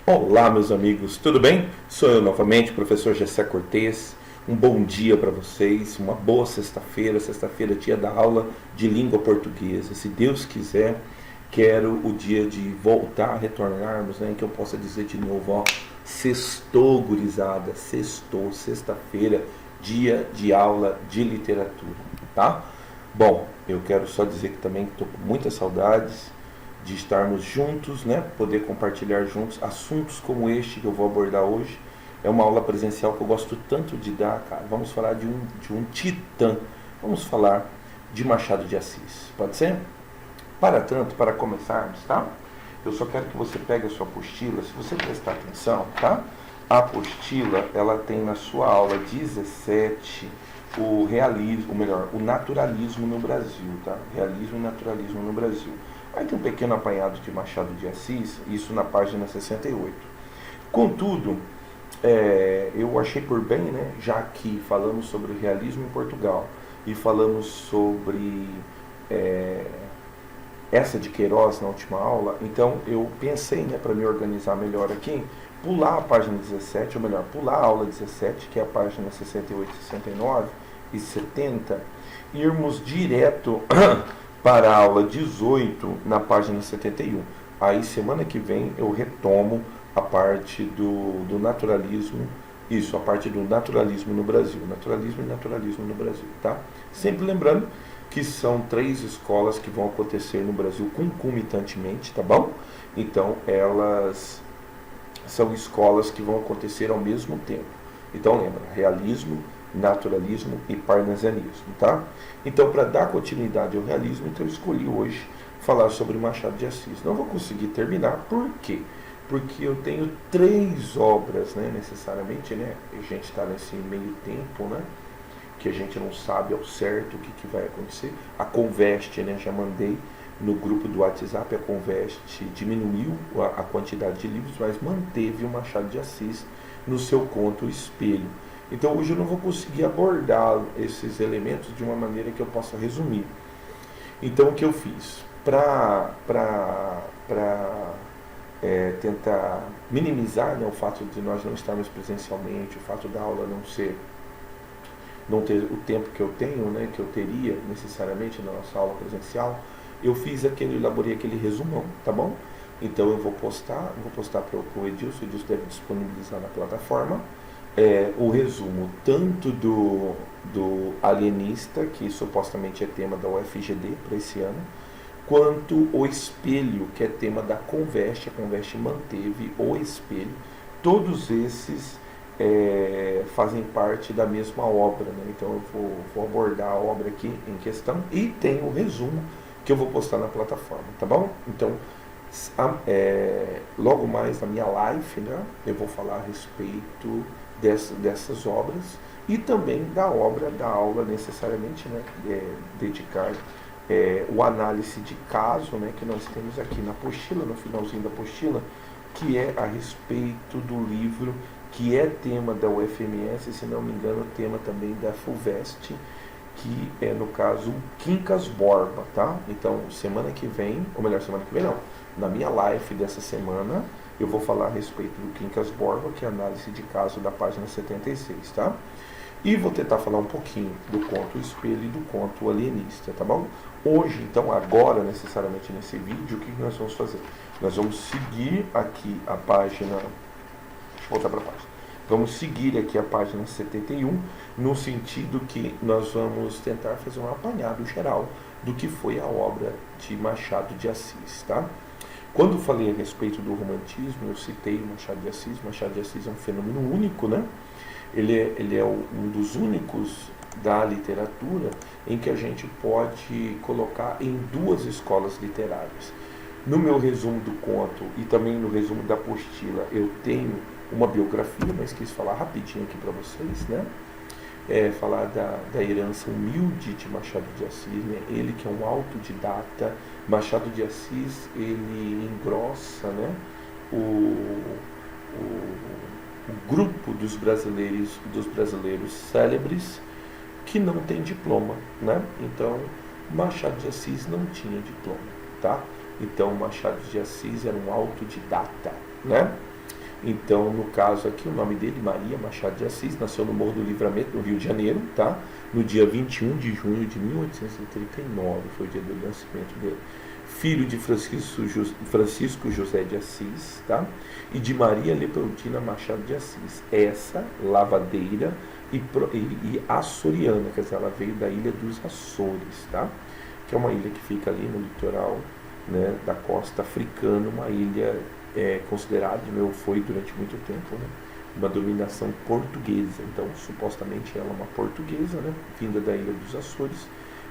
Olá, meus amigos, tudo bem? Sou eu novamente, professor Gessé Cortez. Um bom dia para vocês, uma boa sexta-feira. Sexta-feira, dia da aula de língua portuguesa. Se Deus quiser, quero o dia de voltar a retornarmos, né? Que eu possa dizer de novo, ó, sextou, gurizada, sextou, sexta-feira, dia de aula de literatura, tá? Bom, eu quero só dizer que também estou com muitas saudades de estarmos juntos, né? Poder compartilhar juntos assuntos como este que eu vou abordar hoje. É uma aula presencial que eu gosto tanto de dar, cara. Vamos falar de um titã. Vamos falar de Machado de Assis. Pode ser? Para tanto, para começarmos, tá? Eu só quero que você pegue a sua apostila, se você prestar atenção, tá? A apostila, ela tem na sua aula 17 o realismo, ou melhor, o naturalismo no Brasil, tá? Realismo e naturalismo no Brasil. Aí tem um pequeno apanhado de Machado de Assis, isso na página 68. Contudo, eu achei por bem, né, já que falamos sobre o realismo em Portugal e falamos sobre essa de Queiroz na última aula, então eu pensei, né, para me organizar melhor aqui, pular a página 17, ou melhor, pular a aula 17, que é a página 68, 69 e 70, e irmos direto para a aula 18, na página 71. Aí, semana que vem, eu retomo a parte do naturalismo, a parte do naturalismo no Brasil. Naturalismo e naturalismo no Brasil, tá? Sempre lembrando que são 3 escolas que vão acontecer no Brasil concomitantemente, tá bom? Então, elas são escolas que vão acontecer ao mesmo tempo. Então, lembra, realismo, naturalismo e parnasianismo, tá? Então, para dar continuidade ao realismo, então eu escolhi hoje falar sobre Machado de Assis. Não vou conseguir terminar, por quê? Porque eu tenho 3 obras, né, necessariamente, né? A gente está nesse meio tempo, né, que a gente não sabe ao certo o que vai acontecer. A Conveste, né, já mandei no grupo do WhatsApp, a Conveste diminuiu a quantidade de livros, mas manteve o Machado de Assis no seu conto O Espelho. Então hoje eu não vou conseguir abordar esses elementos de uma maneira que eu possa resumir. Então o que eu fiz? Para tentar minimizar, né, o fato de nós não estarmos presencialmente, o fato da aula não ter o tempo que eu tenho, né, que eu teria necessariamente na nossa aula presencial, eu elaborei aquele resumão, tá bom? Então eu vou postar para o Edilson deve disponibilizar na plataforma, o resumo tanto do alienista, que supostamente é tema da UFGD para esse ano, quanto o espelho, que é tema da Conveste. A Conveste manteve o espelho. Todos esses fazem parte da mesma obra, né? Então eu vou abordar a obra aqui em questão e tem o resumo que eu vou postar na plataforma, tá bom? Então, logo mais na minha live, né, eu vou falar a respeito dessas obras e também da obra da aula necessariamente, né, dedicar o análise de caso, né, que nós temos aqui na apostila, no finalzinho da apostila, que é a respeito do livro que é tema da UFMS, se não me engano, tema também da FUVEST, que é, no caso, Quincas Borba, tá? Então, semana que vem, ou melhor, semana que vem não, na minha live dessa semana, eu vou falar a respeito do Quincas Borba, que é a análise de caso da página 76, tá? E vou tentar falar um pouquinho do conto O Espelho e do conto O Alienista, tá bom? Hoje, então, agora, necessariamente nesse vídeo, o que nós vamos fazer? Nós vamos seguir aqui a página... Deixa eu voltar para a página. Vamos seguir aqui a página 71, no sentido que nós vamos tentar fazer um apanhado geral do que foi a obra de Machado de Assis, tá? Quando falei a respeito do romantismo, eu citei Machado de Assis. Machado de Assis é um fenômeno único, né? Ele é um dos únicos da literatura em que a gente pode colocar em 2 escolas literárias. No meu resumo do conto e também no resumo da apostila, eu tenho uma biografia, mas quis falar rapidinho aqui para vocês, né? Falar da herança humilde de Machado de Assis, né? Ele que é um autodidata. Machado de Assis, ele engrossa, né, o grupo dos brasileiros célebres que não tem diploma, né? Então, Machado de Assis não tinha diploma, tá? Então, Machado de Assis era um autodidata, né? Então, no caso aqui, o nome dele, Maria Machado de Assis, nasceu no Morro do Livramento, no Rio de Janeiro, tá? No dia 21 de junho de 1839, foi o dia do nascimento dele. Filho de Francisco José de Assis, tá? E de Maria Leopoldina Machado de Assis. Essa lavadeira e açoriana, quer dizer, ela veio da ilha dos Açores, tá? Que é uma ilha que fica ali no litoral, né, da costa africana, uma ilha considerada, foi durante muito tempo, né, uma dominação portuguesa. Então, supostamente ela é uma portuguesa, né, vinda da ilha dos Açores,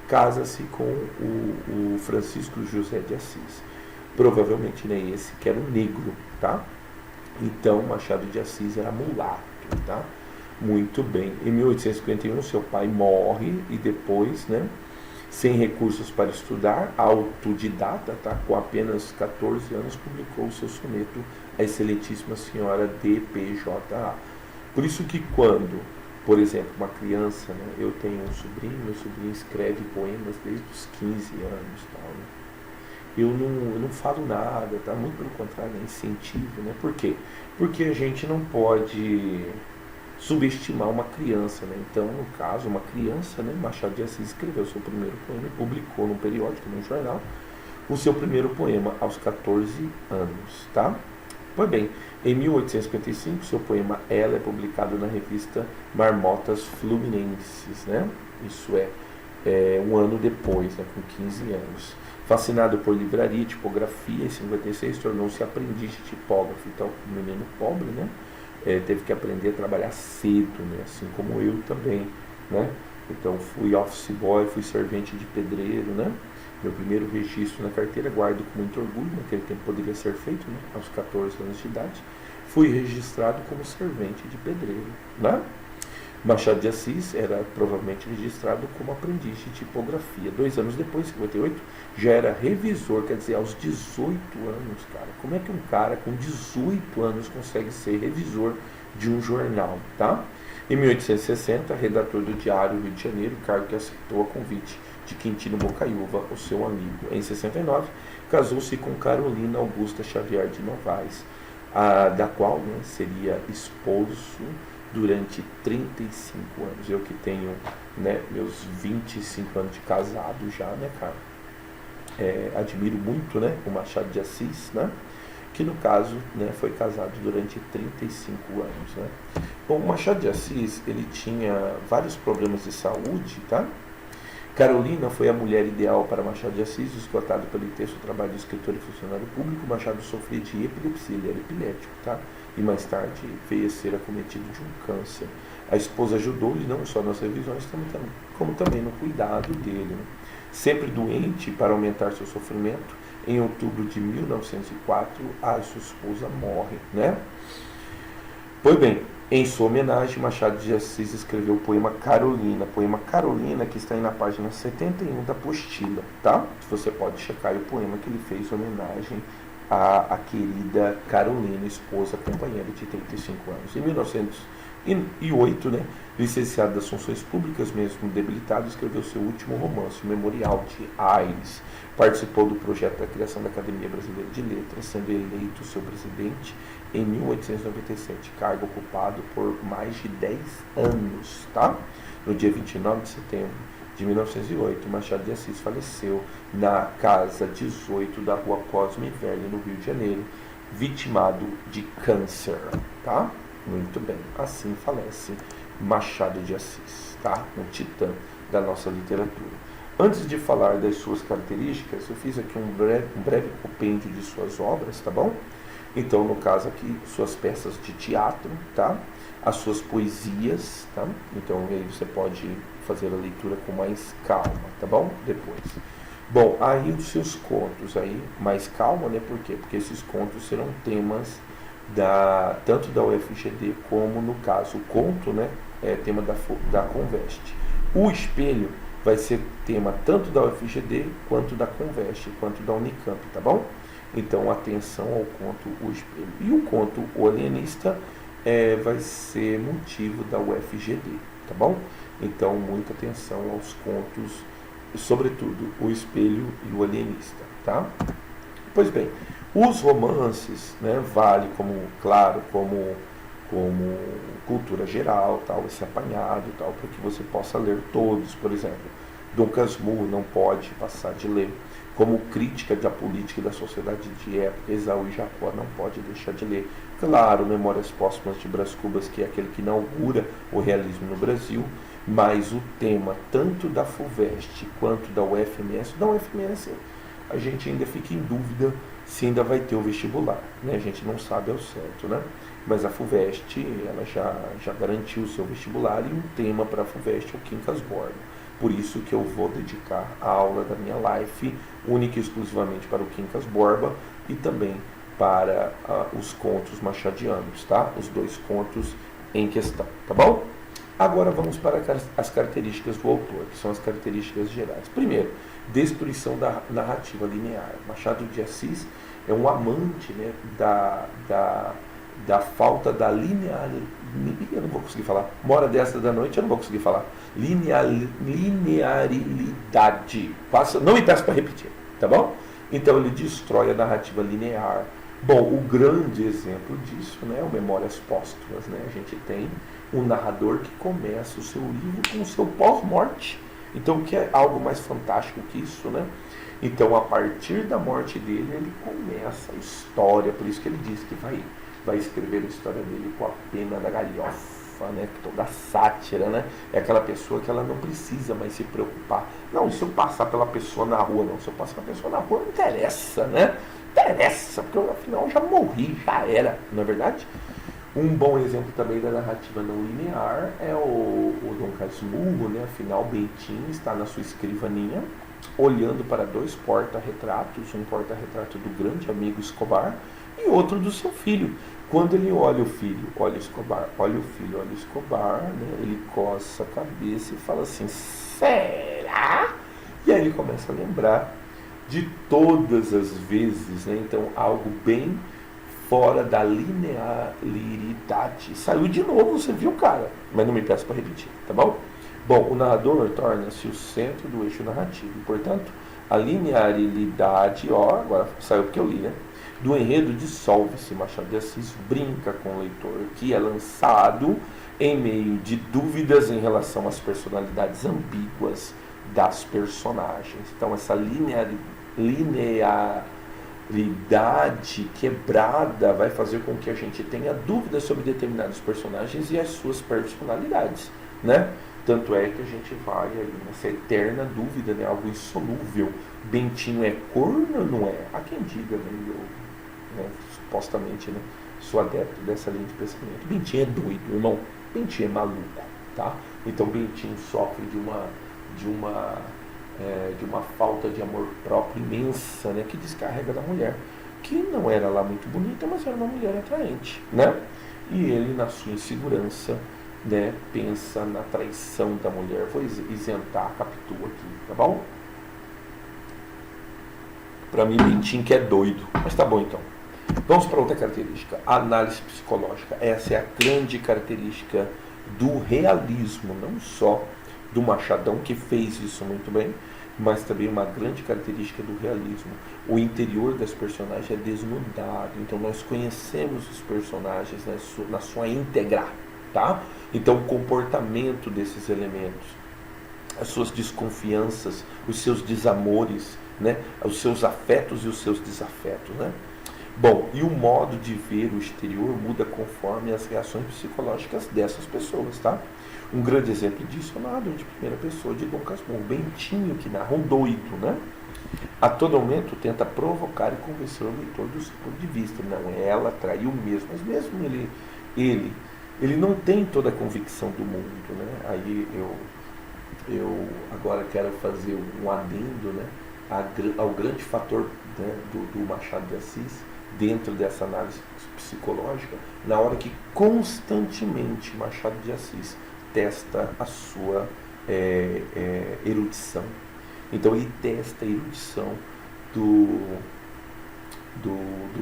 casa-se com o Francisco José de Assis. Provavelmente, né, esse que era um negro, tá? Então, Machado de Assis era mulato, tá? Muito bem. Em 1851, seu pai morre e depois, né, sem recursos para estudar, autodidata, tá? Com apenas 14 anos, publicou o seu soneto A Excelentíssima Senhora D.P.J.A. Por isso que quando, por exemplo, uma criança, né, eu tenho um sobrinho, meu sobrinho escreve poemas desde os 15 anos, tal, né? Eu não falo nada, tá? Muito pelo contrário, é incentivo, né? Por quê? Porque a gente não pode subestimar uma criança, né? Então, no caso, uma criança, né, Machado de Assis escreveu seu primeiro poema e publicou num periódico, num jornal, o seu primeiro poema aos 14 anos, tá? Pois bem, em 1855, seu poema Ela é publicado na revista Marmotas Fluminenses, né? Isso um ano depois, né, com 15 anos. Fascinado por livraria e tipografia, em 56 tornou-se aprendiz de tipógrafo. Então, um menino pobre, né? Teve que aprender a trabalhar cedo, né? Assim como eu também, né? Então fui office boy, fui servente de pedreiro, né? Meu primeiro registro na carteira, guardo com muito orgulho, naquele tempo poderia ser feito, né? Aos 14 anos de idade, fui registrado como servente de pedreiro, né? Machado de Assis era provavelmente registrado como aprendiz de tipografia. 2 anos depois, 58, já era revisor, quer dizer, aos 18 anos, cara. Como é que um cara com 18 anos consegue ser revisor de um jornal, tá? Em 1860, redator do Diário Rio de Janeiro, cargo que aceitou a convite de Quintino Bocaiúva, o seu amigo. Em 69, casou-se com Carolina Augusta Xavier de Novaes, da qual, né, seria esposo durante 35 anos. Eu que tenho, né, meus 25 anos de casado já, né, cara? Admiro muito, né, o Machado de Assis, né? Que no caso, né, foi casado durante 35 anos, né? Bom, o Machado de Assis, ele tinha vários problemas de saúde, tá? Carolina foi a mulher ideal para Machado de Assis, esgotado pelo intenso trabalho de escritor e funcionário público. Machado sofria de epilepsia, ele era epilético, tá? E mais tarde veio a ser acometido de um câncer. A esposa ajudou-lhe não só nas revisões, como também no cuidado dele, né? Sempre doente, para aumentar seu sofrimento, em outubro de 1904, a sua esposa morre, né? Pois bem, em sua homenagem, Machado de Assis escreveu o poema Carolina, que está aí na página 71 da apostila, tá? Você pode checar aí o poema que ele fez em homenagem à querida Carolina, esposa, companheira de 35 anos. Em 1908, né, licenciado das funções públicas, mesmo debilitado, escreveu seu último romance, o Memorial de Aires. Participou do projeto da criação da Academia Brasileira de Letras, sendo eleito seu presidente em 1897, cargo ocupado por mais de 10 anos, tá? No dia 29 de setembro de 1908, Machado de Assis faleceu na casa 18 da rua Cosme Velho, no Rio de Janeiro, vitimado de câncer, tá? Muito bem, assim falece Machado de Assis, tá? Um titã da nossa literatura. Antes de falar das suas características, eu fiz aqui um breve compêndio de suas obras, tá bom? Então, no caso aqui, suas peças de teatro, tá? As suas poesias, tá? Então, aí você pode fazer a leitura com mais calma, tá bom? Depois. Bom, aí os seus contos, aí mais calma, né? Por quê? Porque esses contos serão temas tanto da UFGD como, no caso, o conto, né? Tema da Conveste. O espelho vai ser tema tanto da UFGD, quanto da Conveste, quanto da Unicamp, tá bom? Então, atenção ao conto O Espelho. E o conto O Alienista vai ser motivo da UFGD, tá bom? Então, muita atenção aos contos, sobretudo O Espelho e O Alienista, tá? Pois bem, Os romances, né, vale como, claro, como cultura geral, tal, esse apanhado, tal, para que você possa ler todos, por exemplo. Dom Casmurro não pode passar de ler. Como crítica da política e da sociedade de época, Esaú e Jacó não pode deixar de ler. Claro, Memórias Póstumas de Brás Cubas, que é aquele que inaugura o realismo no Brasil, mas o tema tanto da FUVEST quanto da UFMS, a gente ainda fica em dúvida se ainda vai ter o vestibular, né? A gente não sabe ao certo, né? Mas a FUVEST, ela já garantiu o seu vestibular e um tema para a FUVEST é o Quincas Borba. Por isso que eu vou dedicar a aula da minha live única e exclusivamente para o Quincas Borba e também para os contos machadianos, tá? Os 2 contos em questão, tá bom? Agora vamos para as características do autor, que são as características gerais. Primeiro, destruição da narrativa linear. Machado de Assis é um amante, né, da falta da linearidade. Eu não vou conseguir falar. Uma hora dessa da noite eu não vou conseguir falar. Linearidade. Não me peço para repetir, tá bom? Então ele destrói a narrativa linear. Bom, o grande exemplo disso, né, é o Memórias Póstumas, né? A gente tem um narrador que começa o seu livro com o seu pós-morte. Então, o que é algo mais fantástico que isso, né? Então, a partir da morte dele, ele começa a história. Por isso que ele diz que vai escrever a história dele com a pena da galhofa, né? Toda a sátira, né? É aquela pessoa que ela não precisa mais se preocupar. Não, se eu passar pela pessoa na rua, não. Se eu passar pela pessoa na rua, não interessa, né? Interessa, porque eu, afinal eu já morri, já era, não é verdade? Um bom exemplo também da narrativa não linear é o Dom Casmurro, né? Afinal, Bentinho está na sua escrivaninha, olhando para 2 porta-retratos, um porta-retrato do grande amigo Escobar e outro do seu filho. Quando ele olha o filho, olha Escobar, olha o filho, olha Escobar, né? Ele coça a cabeça e fala assim, será? E aí ele começa a lembrar de todas as vezes, né? Então, algo bem fora da linearidade. Saiu de novo, você viu, cara? Mas não me peço para repetir, tá bom? Bom, o narrador torna-se o centro do eixo narrativo. E, portanto, a linearidade, ó, agora saiu porque eu li, né? Do enredo dissolve-se. Machado de Assis brinca com o leitor, que é lançado em meio de dúvidas em relação às personalidades ambíguas das personagens. Então, essa linearidade quebrada vai fazer com que a gente tenha dúvidas sobre determinados personagens e as suas personalidades, né? Tanto é que a gente vai aí nessa eterna dúvida, né? Algo insolúvel. Bentinho é corno ou não é? Há quem diga, né? Eu, né, supostamente, né, sou adepto dessa linha de pensamento. Bentinho é doido, irmão. Bentinho é maluco, tá? Então Bentinho sofre de uma falta de amor próprio imensa, né, que descarrega da mulher, que não era lá muito bonita, mas era uma mulher atraente, né? E ele, na sua insegurança, né, pensa na traição da mulher. Vou isentar a Capitu aqui, tá bom? Para mim, Bentinho que é doido, mas tá bom então. Vamos para outra característica, a análise psicológica. Essa é a grande característica do realismo, não só do Machadão, que fez isso muito bem, mas também uma grande característica do realismo. O interior das personagens é desnudado, então nós conhecemos os personagens na sua íntegra, tá? Então o comportamento desses elementos, as suas desconfianças, os seus desamores, né? Os seus afetos e os seus desafetos, né? Bom, e o modo de ver o exterior muda conforme as reações psicológicas dessas pessoas, tá? Um grande exemplo disso é o narrador de primeira pessoa de Dom Casmurro, Bentinho, que narra um doido, né? A todo momento tenta provocar e convencer o leitor do seu ponto de vista. Não, ela traiu mesmo, mas mesmo ele não tem toda a convicção do mundo, né? Aí eu agora quero fazer um adendo, né, ao grande fator, né, do Machado de Assis, dentro dessa análise psicológica, na hora que constantemente Machado de Assis testa a sua erudição. Então ele testa a erudição do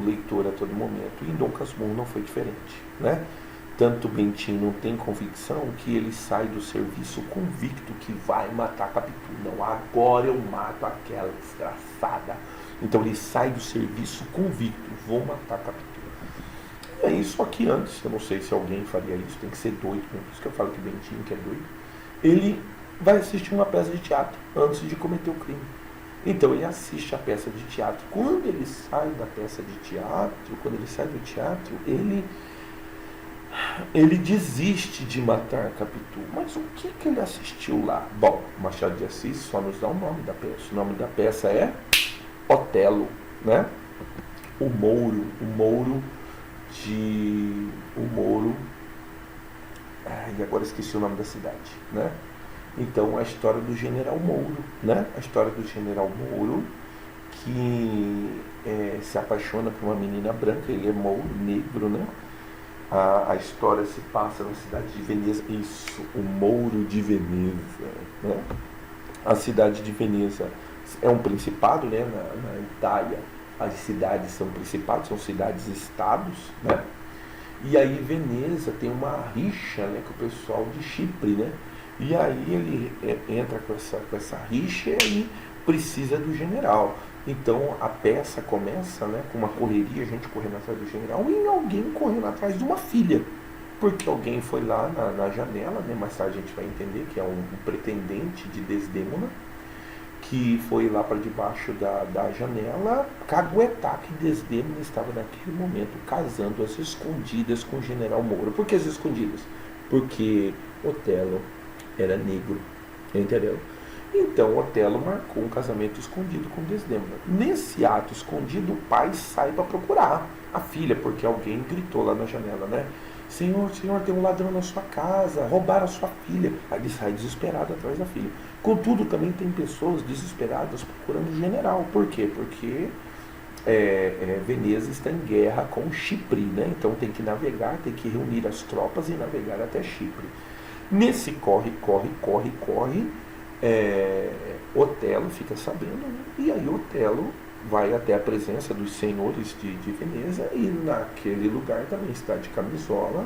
leitor a todo momento. E em Dom Casmurro não foi diferente, né? Tanto Bentinho não tem convicção que ele sai do serviço convicto que vai matar Capitu. Não, agora eu mato aquela desgraçada. Então ele sai do serviço convicto, vou matar Capitu. E aí, só que antes, eu não sei se alguém faria isso, tem que ser doido, por isso que eu falo que Bentinho que é doido, ele vai assistir uma peça de teatro antes de cometer o crime. Então ele assiste a peça de teatro. Quando ele sai da peça de teatro, quando ele sai do teatro, ele desiste de matar Capitu. Mas o que ele assistiu lá? Bom, Machado de Assis só nos dá o nome da peça. O nome da peça é Otelo, né? O Mouro. E agora esqueci o nome da cidade, né? Então, a história do General Mouro, né? A história do General Mouro, que se apaixona por uma menina branca, ele é mouro, negro, né? A história se passa na cidade de Veneza, isso, o Mouro de Veneza, né? A cidade de Veneza é um principado, né? Na Itália, as cidades são principados, são cidades-estados, né? E aí Veneza tem uma rixa, né, com o pessoal de Chipre, né? E aí ele entra com essa rixa e aí precisa do general. Então a peça começa, né, com uma correria, a gente correndo atrás do general e alguém correndo atrás de uma filha. Porque alguém foi lá na janela, né, mais tarde a gente vai entender que é um pretendente de Desdémona, que foi lá para debaixo da janela caguetar que Desdémona estava naquele momento casando às escondidas com o general Moura. Por que as escondidas? Porque Otelo era negro, entendeu? Então Otelo marcou um casamento escondido com Desdémona. Nesse ato escondido, o pai sai para procurar a filha, porque alguém gritou lá na janela, né? Senhor, tem um ladrão na sua casa, roubaram a sua filha. Aí ele sai desesperado atrás da filha. Contudo, também tem pessoas desesperadas procurando o general. Por quê? Porque Veneza está em guerra com Chipre, né? Então tem que navegar, tem que reunir as tropas e navegar até Chipre. Nesse corre, Otelo fica sabendo, né? E aí Otelo vai até a presença dos senhores de Veneza e naquele lugar também está de camisola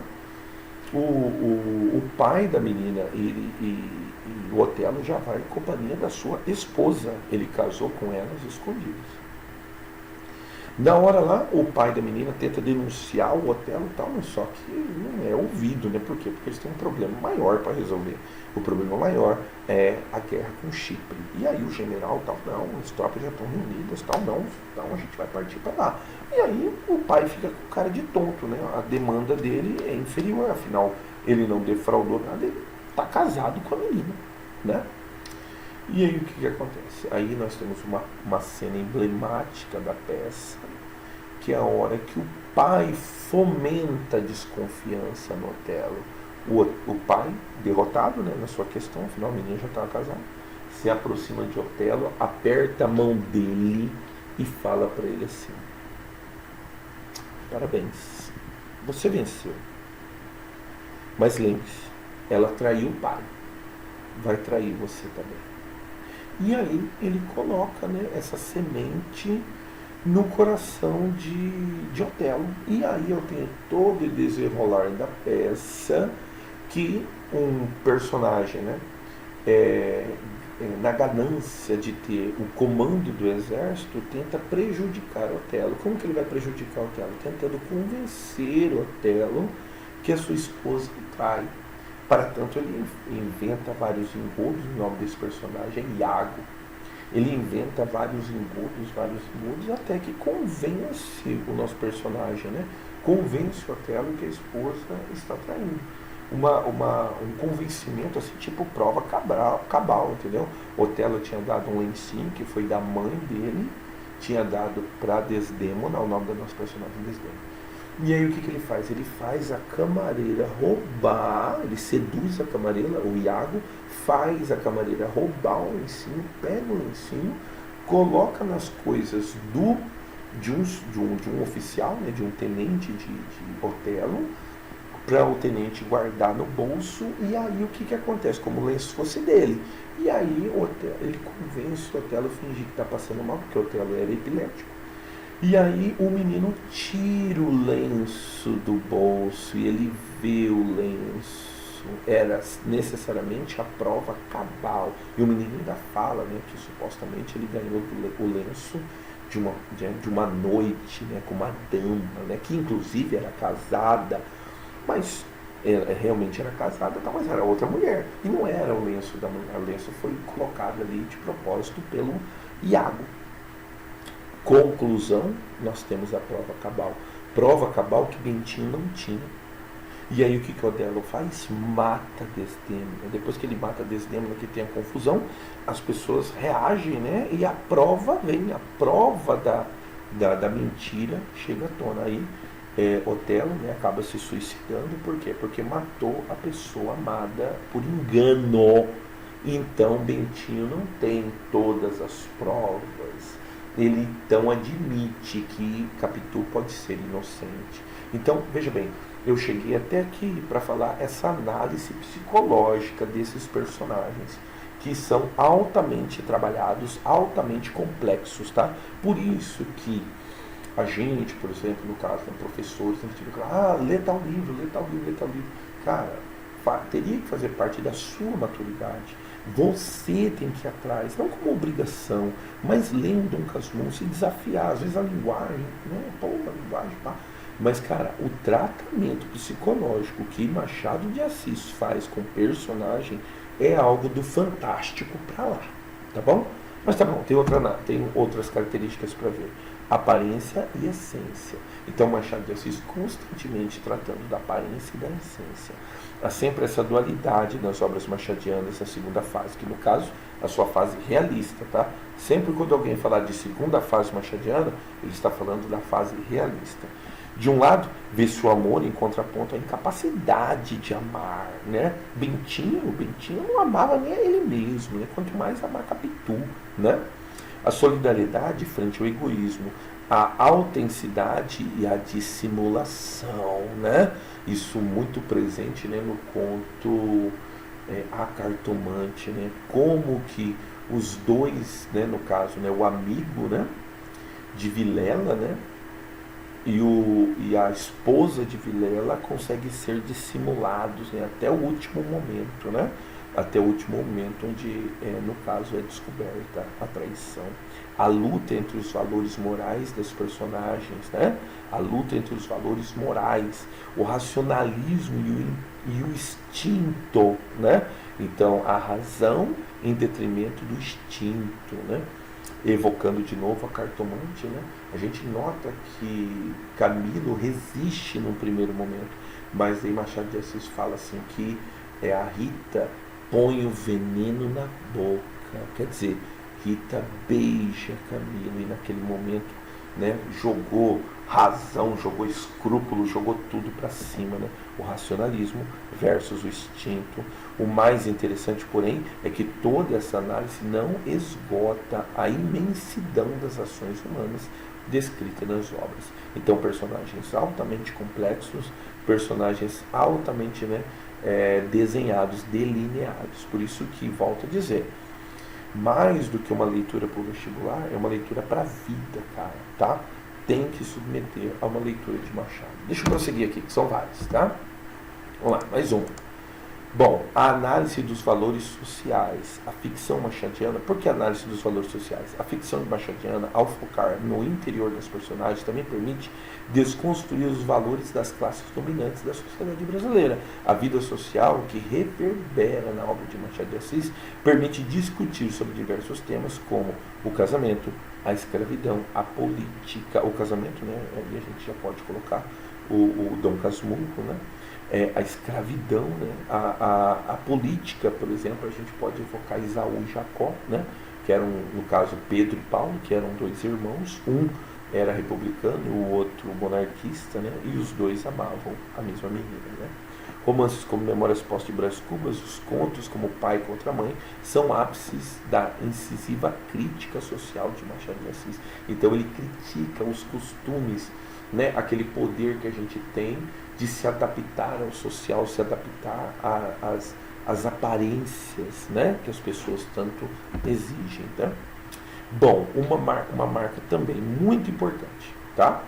o pai da menina e o Otelo já vai em companhia da sua esposa. Ele casou com elas escondidas. Na hora lá, o pai da menina tenta denunciar o Otelo e tal, mas só que não é ouvido, né? Por quê? Porque eles têm um problema maior para resolver. O problema maior é a guerra com Chipre. E aí o general tal, não, as tropas já estão reunidas, tal, não, então a gente vai partir para lá. E aí o pai fica com cara de tonto, né? A demanda dele é inferior, afinal ele não defraudou nada, ele está casado com a menina, né? E aí o que acontece? Aí nós temos uma cena emblemática da peça, que é a hora que o pai fomenta a desconfiança no Otelo. O pai, derrotado, né, na sua questão, afinal o menino já estava casado, se aproxima de Otelo, aperta a mão dele e fala para ele assim: parabéns, você venceu. Mas lembre-se, ela traiu o pai, vai trair você também. E aí ele coloca, né, essa semente no coração de Otelo. E aí eu tenho todo o desenrolar da peça que um personagem, né, na ganância de ter o comando do exército, tenta prejudicar Otelo. Como que ele vai prejudicar Otelo? Tentando convencer Otelo que a sua esposa o trai. Para tanto, ele inventa vários engodos. O nome desse personagem é Iago. Ele inventa vários engodos, até que convence o nosso personagem, né? Convence o Otelo que a esposa está traindo. Um convencimento, assim, tipo prova cabal, entendeu? Otelo tinha dado um lencinho, que foi da mãe dele, tinha dado para Desdémona, o nome do nosso personagem, Desdémona. E aí o que ele faz? Ele faz a camareira roubar, ele seduz a camareira, o Iago faz a camareira roubar o lencinho, pega o lencinho, coloca nas coisas de um oficial, né, de um tenente de Otelo, para o tenente guardar no bolso. E aí o que acontece? Como o lenço fosse dele. E aí ele convence o Otelo a fingir que está passando mal, porque o Otelo era epilético. E aí o menino tira o lenço do bolso e ele vê o lenço. Era necessariamente a prova cabal. E o menino ainda fala, né, que supostamente ele ganhou o lenço de uma noite, né, com uma dama, né, que inclusive era casada, mas realmente era casada, tá, mas era outra mulher. E não era o lenço da mulher, o lenço foi colocado ali de propósito pelo Iago. Conclusão, nós temos a prova cabal. Prova cabal que Bentinho não tinha. E aí o que Otelo faz? Mata Desdémona. Depois que ele mata Desdémona, que tem a confusão, as pessoas reagem, né? E a prova vem, a prova da mentira chega à tona. Aí Otelo, né, acaba se suicidando. Por quê? Porque matou a pessoa amada por engano. Então Bentinho não tem todas as provas. Ele então admite que Capitu pode ser inocente. Então, veja bem, eu cheguei até aqui para falar essa análise psicológica desses personagens, que são altamente trabalhados, altamente complexos, tá? Por isso que a gente, por exemplo, no caso, né, professores, a gente fica lê tal livro, lê tal livro, lê tal livro. Cara, teria que fazer parte da sua maturidade. Você tem que ir atrás, não como obrigação, mas lendo Dom Casmurro, se desafiar. Às vezes a linguagem, né? Pô, a linguagem, pá. Mas, cara, o tratamento psicológico que Machado de Assis faz com personagem é algo do fantástico pra lá, tá bom? Mas tá bom, tem outras características para ver. Aparência e essência. Então, Machado de Assis constantemente tratando da aparência e da essência. Há sempre essa dualidade nas obras machadianas, a segunda fase, que no caso, a sua fase realista, tá? Sempre quando alguém falar de segunda fase machadiana, ele está falando da fase realista. De um lado, vê-se o amor em contraponto à incapacidade de amar, né? Bentinho não amava nem a ele mesmo, né? Quanto mais amar Capitu, né? A solidariedade frente ao egoísmo, a autenticidade e a dissimulação, né? Isso muito presente, né, no conto A Cartomante, né? Como que os dois, né, no caso, né, o amigo, né, de Vilela, né, e a esposa de Vilela conseguem ser dissimulados, né, até o último momento, né? Até o último momento onde, no caso, é descoberta a traição. A luta entre os valores morais das personagens, né? A luta entre os valores morais, o racionalismo e o instinto, né? Então, a razão em detrimento do instinto, né? Evocando de novo a Cartomante, né? A gente nota que Camilo resiste num primeiro momento, mas aí Machado de Assis fala assim que a Rita põe o veneno na boca, quer dizer, Rita beija Camilo e naquele momento, né, jogou razão, jogou escrúpulo, jogou tudo para cima, né? O racionalismo versus o instinto. O mais interessante, porém, é que toda essa análise não esgota a imensidão das ações humanas descritas nas obras. Então, personagens altamente complexos, personagens altamente, né, desenhados, delineados. Por isso que, volto a dizer, mais do que uma leitura para o vestibular, é uma leitura para a vida, cara, tá? Tem que submeter a uma leitura de Machado. Deixa eu prosseguir aqui, que são vários, tá? Vamos lá, mais um. Bom, a análise dos valores sociais, a ficção machadiana. Por que a análise dos valores sociais? A ficção machadiana, ao focar no interior das personagens, também permite desconstruir os valores das classes dominantes da sociedade brasileira. A vida social que reverbera na obra de Machado de Assis permite discutir sobre diversos temas como o casamento, a escravidão, a política, o casamento, né? E a gente já pode colocar o Dom Casmurro, né? A escravidão, né? A política, por exemplo, a gente pode evocar Esaú e Jacó, né? Que eram, no caso, Pedro e Paulo, que eram dois irmãos, um era republicano e o outro monarquista, né? E os dois amavam a mesma menina, né? Romances como Memórias Pós de Brás Cubas, os contos como Pai contra Mãe, são ápices da incisiva crítica social de Machado de Assis. Então ele critica os costumes, né? Aquele poder que a gente tem de se adaptar ao social, se adaptar às aparências, né, que as pessoas tanto exigem, tá? Bom, uma marca também muito importante, tá?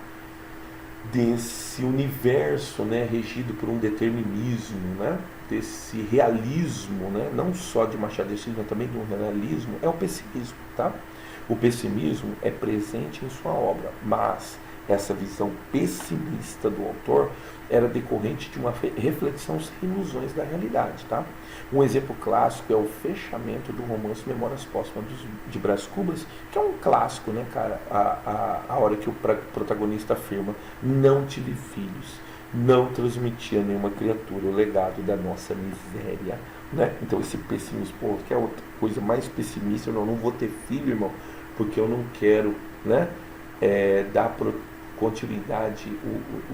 Desse universo, né, regido por um determinismo, né, desse realismo, né, não só de Machado de Assis, mas também do realismo, é o pessimismo, tá? O pessimismo é presente em sua obra, mas essa visão pessimista do autor era decorrente de uma reflexão sem ilusões da realidade. Tá? Um exemplo clássico é o fechamento do romance Memórias Póstumas de Brás Cubas, que é um clássico, né, cara? A hora que o protagonista afirma: não tive filhos, não transmitia nenhuma criatura o legado da nossa miséria. Né? Então esse pessimismo, pô, que é outra coisa mais pessimista, eu não vou ter filho, irmão, porque eu não quero, né, dar continuidade,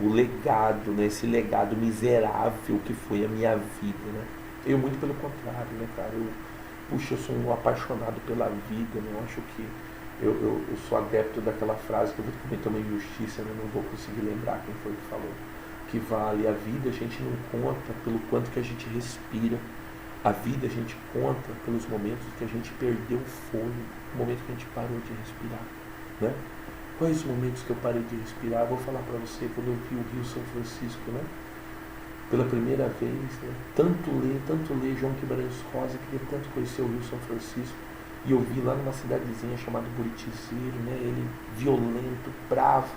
o legado, né, esse legado miserável que foi a minha vida. Né? Eu muito pelo contrário, né, cara, eu sou um apaixonado pela vida, né? Eu acho que eu sou adepto daquela frase que eu vou cometer uma injustiça, né? Não vou conseguir lembrar quem foi que falou, que vale a vida, a gente não conta pelo quanto que a gente respira. A vida a gente conta pelos momentos que a gente perdeu o fôlego, o momento que a gente parou de respirar. Né? Quais os momentos que eu parei de respirar? Eu vou falar para você, quando eu vi o Rio São Francisco, né? Pela primeira vez, né? Tanto ler João Guimarães Rosa, queria tanto conhecer o Rio São Francisco, e eu vi lá numa cidadezinha chamada Buritizeiro, né? Ele violento, bravo,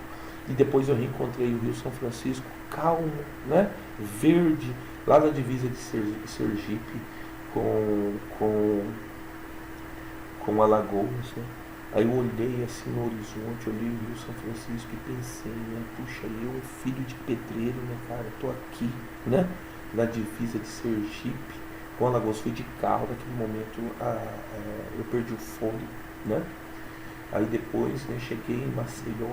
e depois eu reencontrei o Rio São Francisco, calmo, né? Verde, lá na divisa de Sergipe, com Alagoas, né? Aí eu olhei assim no horizonte, olhei o Rio São Francisco e pensei, né? Puxa, eu, filho de pedreiro, né, cara? Tô aqui, né? Na divisa de Sergipe, com Alagoas, fui de carro, naquele momento eu perdi o fôlego, né? Aí depois, né, cheguei em Maceió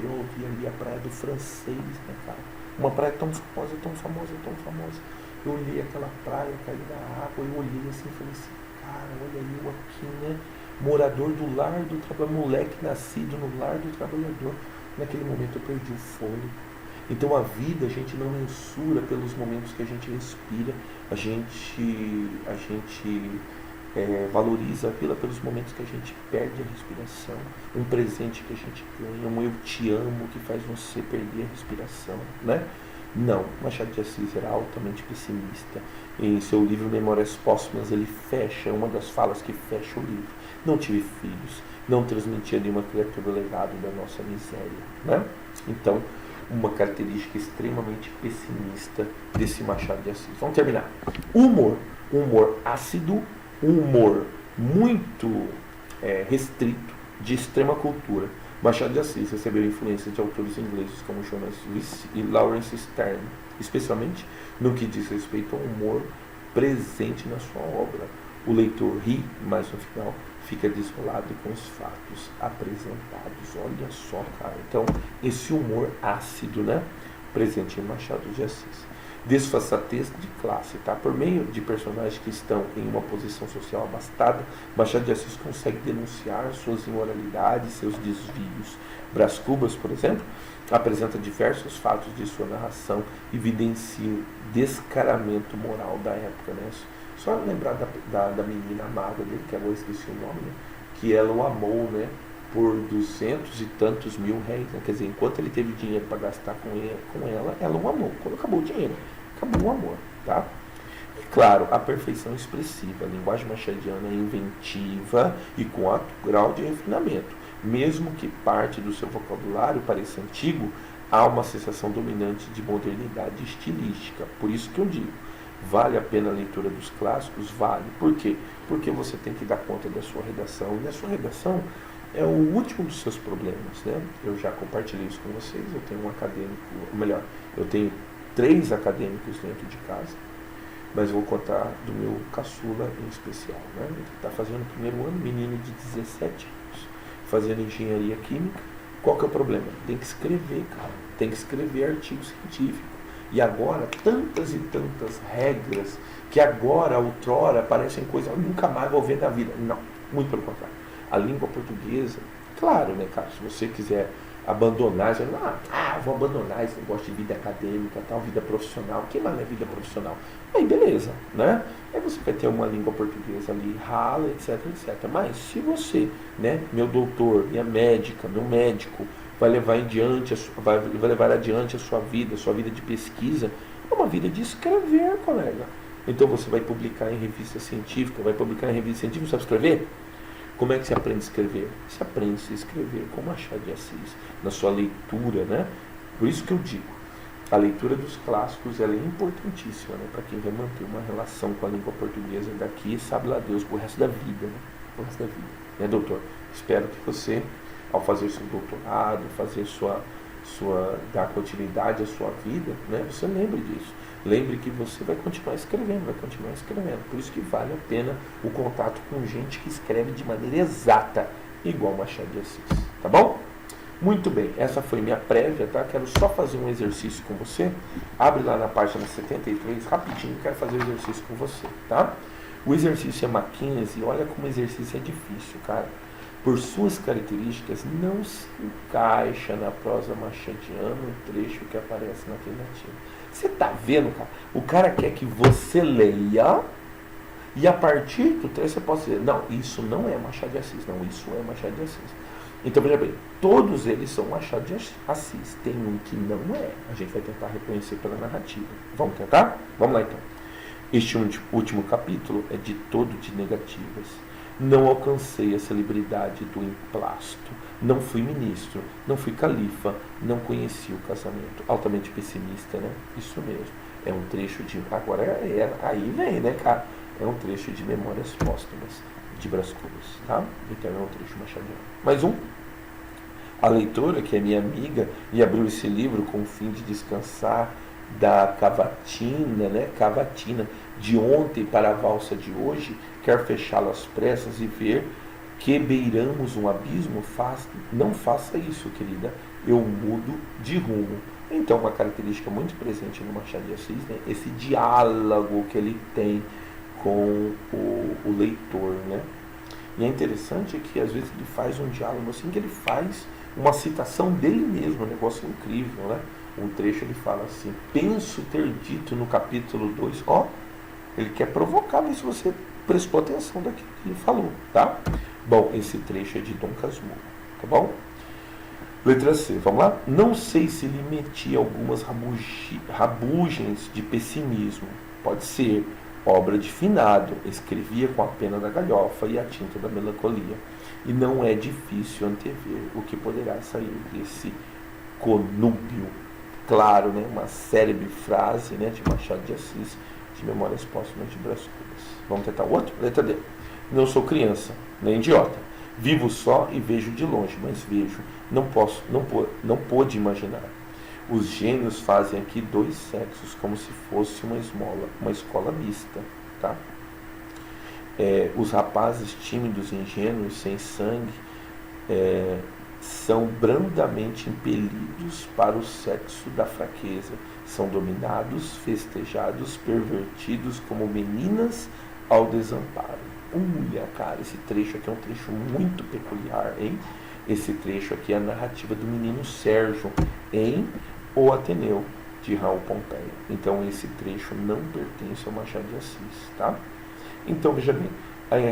eu vi ali a Praia do Francês, né, cara? Uma praia tão famosa, tão famosa, tão famosa. Eu olhei aquela praia, caí na água, eu olhei assim e falei assim, cara, olha eu aqui, né? Morador do lar do trabalhador, moleque nascido no lar do trabalhador. Naquele momento eu perdi o fôlego. Então a vida a gente não mensura pelos momentos que a gente respira, a gente valoriza a vida pelos momentos que a gente perde a respiração, um presente que a gente ganha, um eu te amo que faz você perder a respiração, né? Não, Machado de Assis era altamente pessimista. Em seu livro Memórias Póstumas ele fecha, uma das falas que fecha o livro: não tive filhos, não transmitia nenhuma criatura o legado da nossa miséria, né? Então, uma característica extremamente pessimista desse Machado de Assis. Vamos terminar. Humor, humor ácido, humor muito restrito, de extrema cultura. Machado de Assis recebeu influência de autores ingleses como Jonas Wyss e Lawrence Sterne, especialmente no que diz respeito ao humor presente na sua obra. O leitor ri, mas no final fica desolado com os fatos apresentados. Olha só, cara. Então, esse humor ácido, né, presente em Machado de Assis. Desfaçatez de classe, tá? Por meio de personagens que estão em uma posição social abastada, Machado de Assis consegue denunciar suas imoralidades, seus desvios. Brás Cubas, por exemplo, apresenta diversos fatos de sua narração e evidencia o descaramento moral da época, né? Só lembrar da menina amada dele, que agora eu esqueci o nome, né? Que ela o amou, né, por 200 e tantos mil réis, né? Quer dizer, enquanto ele teve dinheiro para gastar com ela o amou. Quando acabou o dinheiro, acabou o amor, tá? E claro, a perfeição expressiva, a linguagem machadiana é inventiva e com alto grau de refinamento. Mesmo que parte do seu vocabulário pareça antigo, há uma sensação dominante de modernidade estilística. Por isso que eu digo, vale a pena a leitura dos clássicos? Vale. Por quê? Porque você tem que dar conta da sua redação. E a sua redação é o último dos seus problemas, né? Eu já compartilhei isso com vocês. Eu tenho um acadêmico, melhor, eu tenho 3 acadêmicos dentro de casa, mas eu vou contar do meu caçula em especial, né? Ele está fazendo o primeiro ano, menino de 17 anos, fazendo engenharia química. Qual que é o problema? Tem que escrever, cara. Tem que escrever artigo científico. E agora, tantas e tantas regras que agora, outrora, parecem coisas que eu nunca mais vou ver na vida. Não, muito pelo contrário. A língua portuguesa, claro, né, cara, se você quiser abandonar, você vou abandonar esse negócio de vida acadêmica, tal, vida profissional. Que mais é vida profissional? Aí beleza, né? Aí você vai ter uma língua portuguesa ali, rala, etc, etc. Mas se você, né, meu doutor, minha médica, meu médico, vai levar adiante a sua vida de pesquisa, é uma vida de escrever, colega. Então você vai publicar em revista científica, sabe escrever? Como é que se aprende a escrever? Se aprende a escrever com Machado de Assis, na sua leitura, né? Por isso que eu digo, a leitura dos clássicos ela é importantíssima, né? Para quem vai manter uma relação com a língua portuguesa daqui, sabe lá Deus, pro resto da vida, né? Pro resto da vida. Né, doutor? Espero que você, ao fazer seu doutorado, fazer dar continuidade à sua vida, né? Você lembre disso. Lembre que você vai continuar escrevendo, Por isso que vale a pena o contato com gente que escreve de maneira exata, igual Machado de Assis. Tá bom? Muito bem, essa foi minha prévia, tá? Quero só fazer um exercício com você. Abre lá na página 73, rapidinho, quero fazer o exercício com você, tá? O exercício é Mackenzie, olha como o exercício é difícil, cara. Por suas características, não se encaixa na prosa machadiana o trecho que aparece na alternativa. Você tá vendo, cara? O cara quer que você leia e a partir do trecho você possa dizer, não, isso não é Machado de Assis, não, isso é Machado de Assis. Então, veja bem, todos eles são Machado de Assis. Tem um que não é. A gente vai tentar reconhecer pela narrativa. Vamos tentar? Vamos lá, então. Este último capítulo é de todo de negativas. Não alcancei a celebridade do emplasto. Não fui ministro. Não fui califa. Não conheci o casamento. Altamente pessimista, né? Isso mesmo. É um trecho de... Agora, aí vem, né, cara? É um trecho de Memórias Póstumas de Brás Cubas, tá? Então é um trecho machadiano. Mais um. A leitora, que é minha amiga, e abriu esse livro com o fim de descansar da cavatina, né? Cavatina de ontem para a valsa de hoje, quer fechá-la às pressas e ver que beiramos um abismo. Não faça isso, querida. Eu mudo de rumo. Então, uma característica muito presente no Machado de Assis, né? Esse diálogo que ele tem com o leitor, né? E é interessante que às vezes ele faz um diálogo assim, que ele faz uma citação dele mesmo, um negócio incrível, né? Um trecho ele fala assim, penso ter dito no capítulo 2, ó, ele quer provocar, mas se você prestou atenção daquilo que ele falou, tá? Bom, esse trecho é de Dom Casmurro, tá bom? Letra C, vamos lá? Não sei se lhe meti algumas rabugens de pessimismo, pode ser, obra de finado, escrevia com a pena da galhofa e a tinta da melancolia. E não é difícil antever o que poderá sair desse conúbio. Claro, né? Uma célebre frase, né, de Machado de Assis, de Memórias Póstumas de Brás Cubas. Vamos tentar o outro? Letra D. Não sou criança, nem idiota. Vivo só e vejo de longe, mas vejo. Não pôde imaginar. Os gênios fazem aqui dois sexos, como se fosse uma escola mista, tá? Os rapazes tímidos, ingênuos, sem sangue, são brandamente impelidos para o sexo da fraqueza. São dominados, festejados, pervertidos como meninas ao desamparo. Olha, cara, esse trecho aqui é um trecho muito peculiar, hein? Esse trecho aqui é a narrativa do menino Sérgio em O Ateneu, de Raul Pompeia. Então esse trecho não pertence ao Machado de Assis, tá? Então veja bem,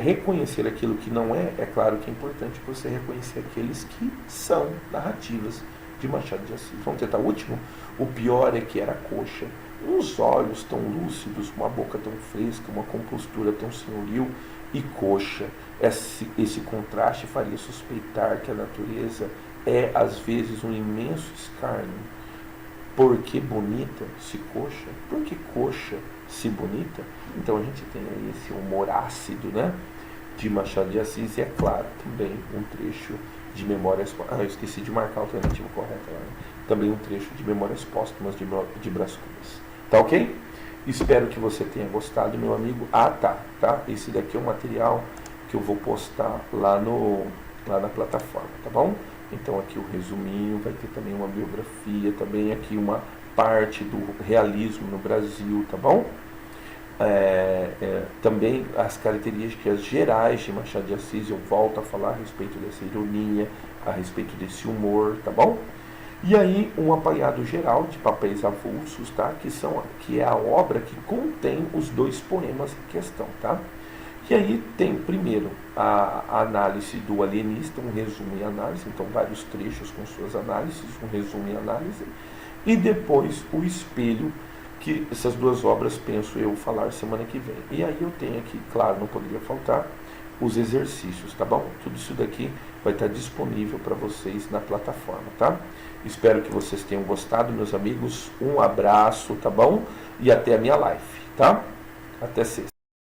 reconhecer aquilo que não é claro que é importante você reconhecer aqueles que são narrativas de Machado de Assis. Vamos tentar o último? O pior é que era coxa, uns olhos tão lúcidos, uma boca tão fresca, uma compostura tão senhoril e coxa. Esse contraste faria suspeitar que a natureza é às vezes um imenso escárnio. Por que bonita se coxa? Por que coxa se bonita? Então a gente tem aí esse humor ácido, né, de Machado de Assis, e é claro, também um trecho de Memórias... eu esqueci de marcar a alternativa correta lá, né? Também um trecho de Memórias Póstumas de Brás Cubas. Tá ok? Espero que você tenha gostado, meu amigo. Tá. Esse daqui é um material que eu vou postar lá na plataforma, tá bom? Então aqui o resuminho, vai ter também uma biografia, também aqui uma parte do realismo no Brasil, tá bom? Também as características gerais de Machado de Assis, eu volto a falar a respeito dessa ironia, a respeito desse humor, tá bom? E aí um apanhado geral de papéis avulsos, tá? Que é a obra que contém os dois poemas em questão, tá? E aí tem primeiro a análise do alienista, um resumo e análise, então vários trechos com suas análises, um resumo e análise, e depois o espelho, que essas duas obras penso eu falar semana que vem. E aí eu tenho aqui, claro, não poderia faltar, os exercícios, tá bom? Tudo isso daqui vai estar disponível para vocês na plataforma, tá? Espero que vocês tenham gostado, meus amigos. Um abraço, tá bom? E até a minha live, tá? Até sexta.